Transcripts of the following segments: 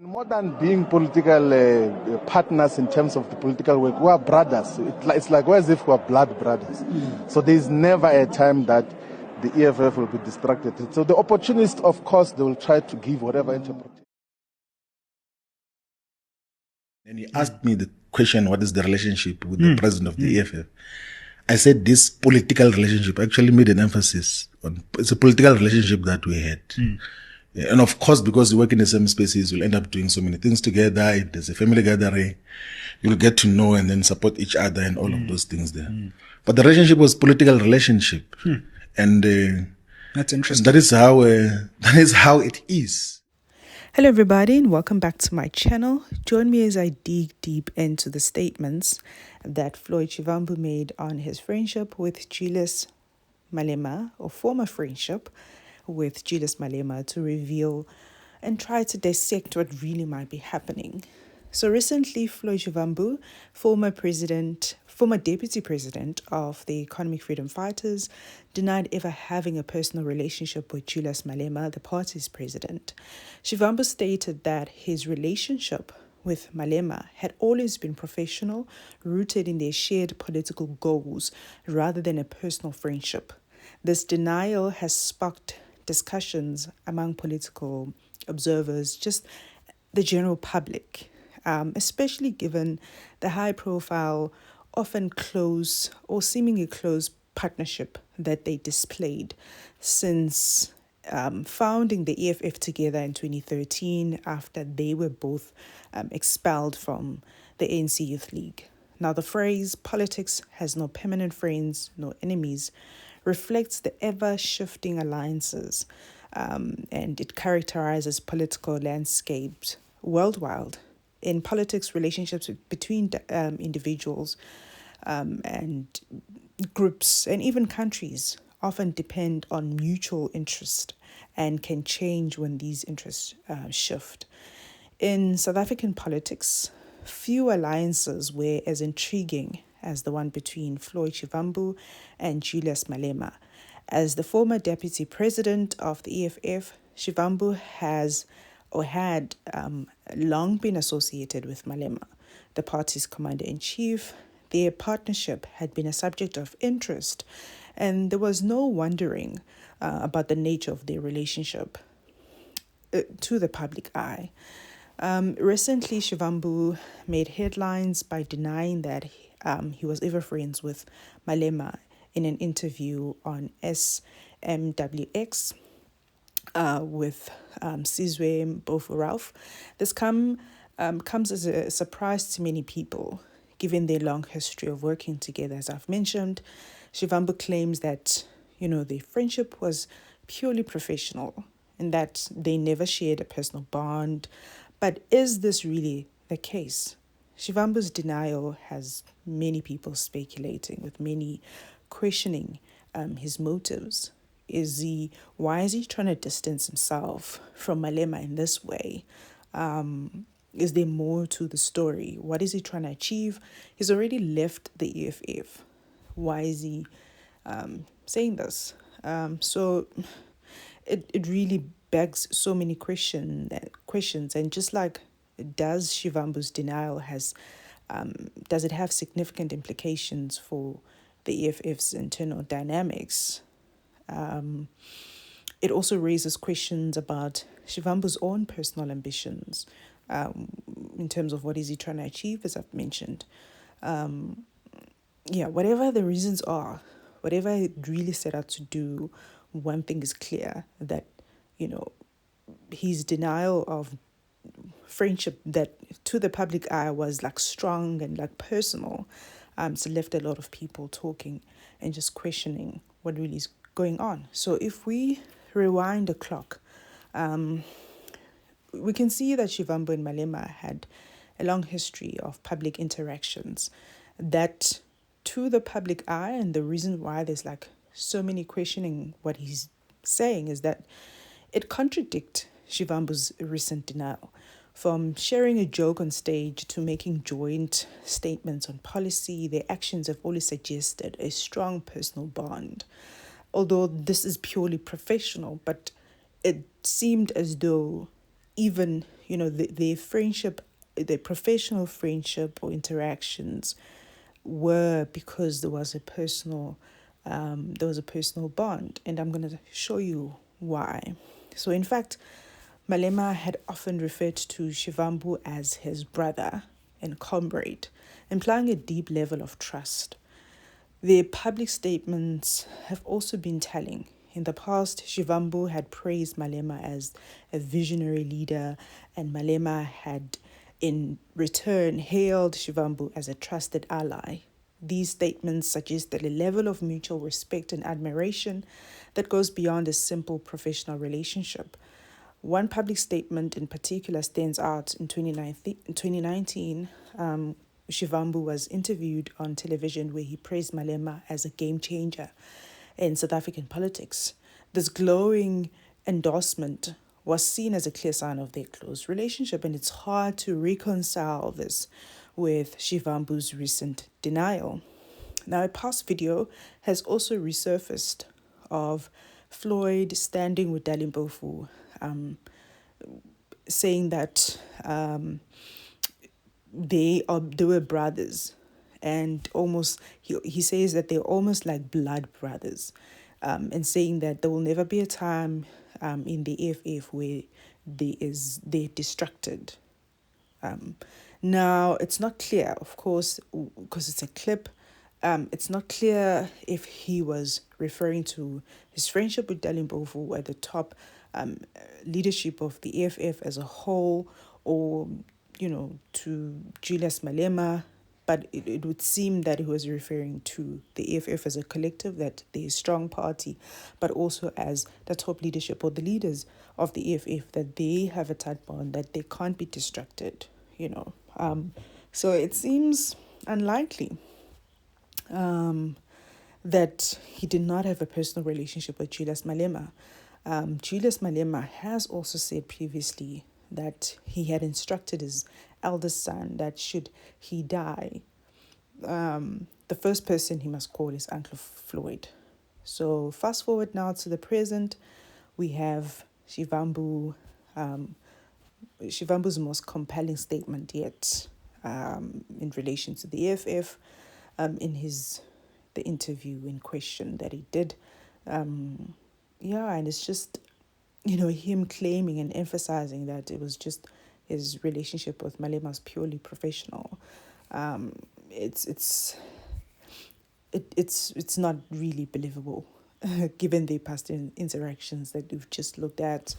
More than being political partners in terms of the political work, we are brothers. It's like we're as if we're blood brothers. So there's never a time that the EFF will be distracted. So the opportunists, of course, they will try to give whatever interpretation. And he asked me the question, what is the relationship with the president of the EFF? I said this political relationship, actually made an emphasis on, it's a political relationship that we had. Yeah, and of course, because you work in the same spaces, you'll end up doing so many things together. If there's a family gathering, you'll get to know and then support each other and all of those things there. But the relationship was political relationship. And that's interesting. That is how it is. Hello everybody and welcome back to my channel. Join me as I dig deep into the statements that Floyd Shivambu made on his friendship with Julius Malema, or former friendship with Julius Malema, to reveal and try to dissect what really might be happening. So recently, Floyd Shivambu, former deputy president of the Economic Freedom Fighters, denied ever having a personal relationship with Julius Malema, the party's president. Shivambu stated that his relationship with Malema had always been professional, rooted in their shared political goals rather than a personal friendship. This denial has sparked discussions among political observers, just the general public, especially given the high-profile, often close or seemingly close partnership that they displayed since founding the EFF together in 2013 after they were both expelled from the ANC Youth League. Now, the phrase, politics has no permanent friends, no enemies, reflects the ever-shifting alliances and it characterizes political landscapes worldwide. In politics, relationships between individuals and groups and even countries often depend on mutual interest and can change when these interests shift. In South African politics, few alliances were as intriguing as the one between Floyd Shivambu and Julius Malema. As the former deputy president of the EFF, Shivambu had long been associated with Malema, the party's commander-in-chief. Their partnership had been a subject of interest, and there was no wondering about the nature of their relationship to the public eye. Recently, Shivambu made headlines by denying that he was ever friends with Malema in an interview on SMWX with Sizwe Ralph. This comes as a surprise to many people, given their long history of working together. As I've mentioned, Shivambu claims that, their friendship was purely professional and that they never shared a personal bond. But is this really the case? Shivambu's denial has many people speculating, with many questioning his motives. Why is he trying to distance himself from Malema in this way? Is there more to the story? What is he trying to achieve? He's already left the EFF. Why is he saying this? So it really begs so many questions. And just like, does Shivambu's denial does it have significant implications for the EFF's internal dynamics? It also raises questions about Shivambu's own personal ambitions in terms of what is he trying to achieve, as I've mentioned. Whatever the reasons are, whatever it really set out to do, one thing is clear, that, his denial of friendship that to the public eye was like strong and like personal, so left a lot of people talking and just questioning what really is going on. So if we rewind the clock, we can see that Shivambu and Malema had a long history of public interactions that, to the public eye, and the reason why there's like so many questioning what he's saying is that it contradicts Shivambu's recent denial. From sharing a joke on stage to making joint statements on policy, their actions have always suggested a strong personal bond. Although this is purely professional, but it seemed as though even, their friendship, their professional friendship or interactions were because there was a personal bond, and I'm going to show you why. So in fact, Malema had often referred to Shivambu as his brother and comrade, implying a deep level of trust. Their public statements have also been telling. In the past, Shivambu had praised Malema as a visionary leader, and Malema had, in return, hailed Shivambu as a trusted ally. These statements suggested a level of mutual respect and admiration that goes beyond a simple professional relationship. One public statement in particular stands out. In 2019, Shivambu was interviewed on television where he praised Malema as a game changer in South African politics. This glowing endorsement was seen as a clear sign of their close relationship, and it's hard to reconcile this with Shivambu's recent denial. Now, a past video has also resurfaced of Floyd standing with Dali Mpofu, saying that they were brothers, and almost he says that they're almost like blood brothers, and saying that there will never be a time in the EFF where they're distracted. Now, it's not clear, of course, because it's a clip. It's not clear if he was referring to his friendship with Dali Mpofu at the top leadership of the EFF as a whole, or, to Julius Malema. But it would seem that he was referring to the EFF as a collective, that they're a strong party, but also as the top leadership or the leaders of the EFF, that they have a tight bond, that they can't be distracted, So it seems unlikely that he did not have a personal relationship with Julius Malema. Julius Malema has also said previously that he had instructed his eldest son that should he die, the first person he must call is Uncle Floyd. So fast forward now to the present, we have Shivambu's most compelling statement yet in relation to the EFF, in the interview in question that he did. And it's just, him claiming and emphasizing that it was just his relationship with Malema was purely professional. It's not really believable, given the past interactions that we've just looked at,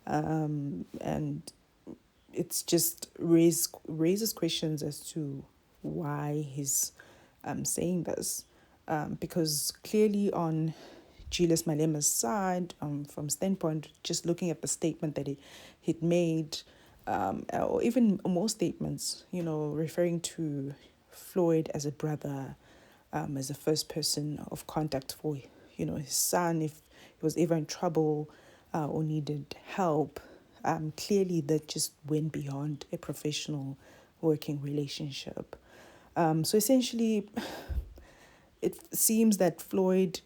and it's just raises questions as to why he's saying this, because clearly on Julius Malema's side, from standpoint, just looking at the statement that he'd made, or even more statements, referring to Floyd as a brother, as a first person of contact for, his son if he was ever in trouble or needed help. Clearly that just went beyond a professional working relationship. So essentially, it seems that Floyd,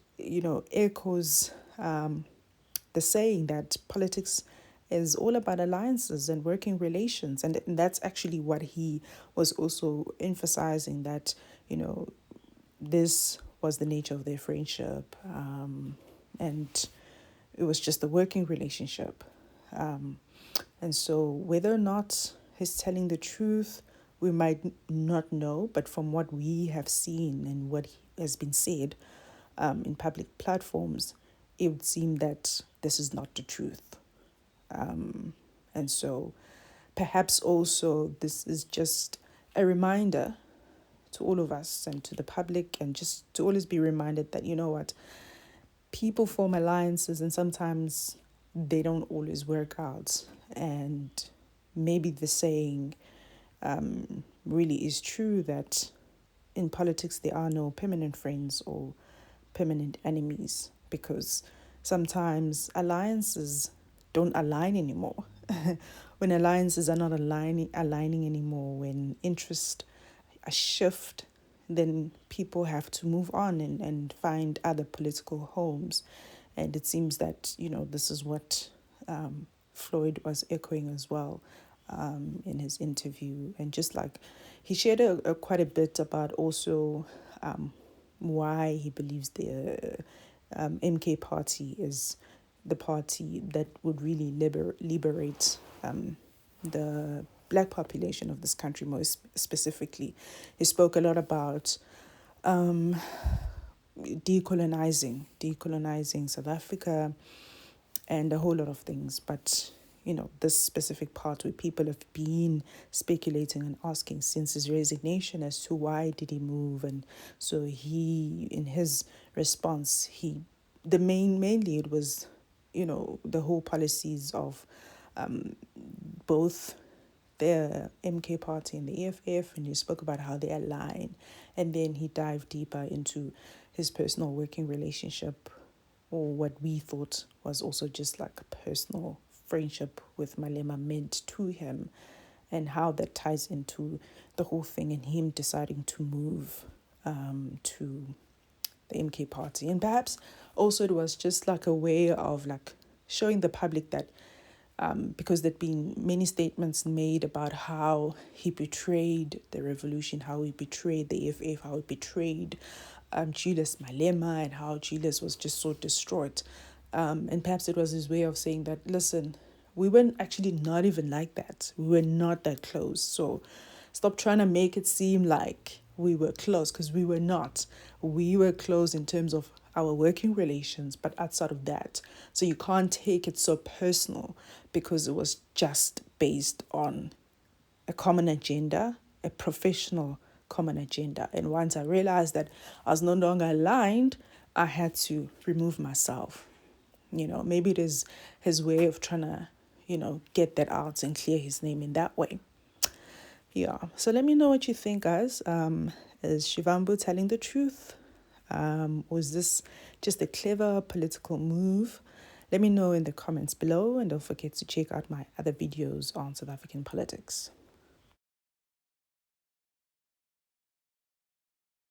echoes the saying that politics is all about alliances and working relations. And that's actually what he was also emphasizing, that, this was the nature of their friendship. And it was just a working relationship. And so whether or not he's telling the truth, we might not know. But from what we have seen and what has been said in public platforms, it would seem that this is not the truth. And so perhaps also this is just a reminder to all of us and to the public, and just to always be reminded that, people form alliances and sometimes they don't always work out. And maybe the saying really is true, that in politics there are no permanent friends or permanent enemies, because sometimes alliances don't align anymore. When alliances are not aligning anymore, when interests shift, then people have to move on and find other political homes. And it seems that, this is what Floyd was echoing as well, in his interview, and just like he shared quite a bit about also why he believes the MK party is the party that would really liberate the black population of this country most specifically. He spoke a lot about decolonizing South Africa and a whole lot of things. But, this specific part where people have been speculating and asking since his resignation as to why did he move. And so he, in his response, mainly it was, the whole policies of both the MK party and the EFF, and he spoke about how they align. And then he dived deeper into his personal working relationship, or what we thought was also just like a personal friendship with Malema meant to him, and how that ties into the whole thing and him deciding to move to the MK party. And perhaps also it was just like a way of like showing the public that because there'd been many statements made about how he betrayed the revolution, how he betrayed the EFF, how he betrayed Julius Malema, and how Julius was just so distraught. And perhaps it was his way of saying that, listen, we weren't actually not even like that. We were not that close. So stop trying to make it seem like we were close, because we were not. We were close in terms of our working relations, but outside of that. So you can't take it so personal, because it was just based on a common agenda, a professional common agenda. And once I realized that I was no longer aligned, I had to remove myself. Maybe it is his way of trying to, get that out and clear his name in that way. Yeah. So let me know what you think, guys. Is Shivambu telling the truth? Was this just a clever political move? Let me know in the comments below, and don't forget to check out my other videos on South African politics.